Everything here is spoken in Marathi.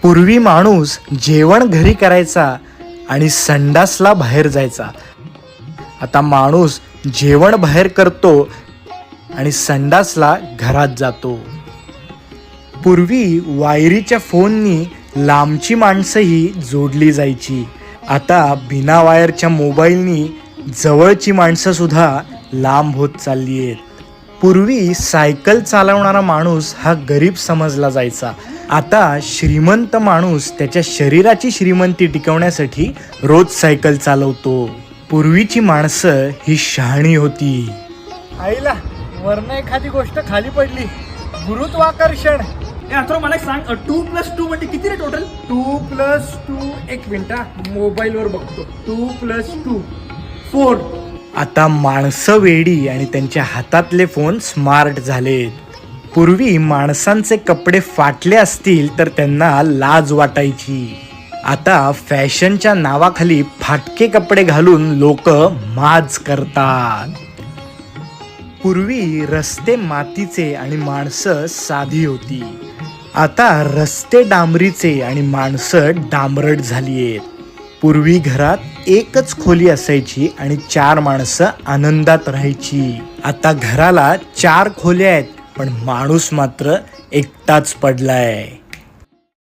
पूर्वी माणूस जेवण घरी करायचा आणि संडासला बाहेर जायचा. आता माणूस जेवण बाहेर करतो आणि संडासला घरात जातो. पूर्वी वायरीच्या फोननी लांबची माणसंही जोडली जायची. आता बिना वायरच्या मोबाईलनी जवळची माणसं सुद्धा लांब होत चालली आहेत. पूर्वी सायकल चालवणारा माणूस हा गरीब समजला जायचा. आता श्रीमंत माणूस त्याच्या शरीराची श्रीमंती टिकवण्यासाठी रोज सायकल चालवतो. पूर्वीची माणसं ही शहाणी होती. आईला वरनं एखादी गोष्ट खाली पडली, गुरुत्वाकर्षण. मला एक सांग, 2+2 म्हणजे किती रे टोटल? 2+2 एक मिनिट मोबाईल वर बघतो. 2+2 4. आता माणसं वेडी आणि त्यांच्या हातातले फोन स्मार्ट झालेत. पूर्वी माणसांचे कपडे फाटले असतील तर त्यांना लाज वाटायची. आता फॅशनच्या नावाखाली फाटके कपडे घालून लोक माज करतात. पूर्वी रस्ते मातीचे आणि माणसं साधी होती. आता रस्ते डांबरीचे आणि माणसं डांबरट झाली आहेत. पूर्वी घरात एकच खोली असायची आणि 4 माणसं आनंदात राहायची. आता घराला 4 खोल्या आहेत पण माणूस मात्र एकटाच पडलाय.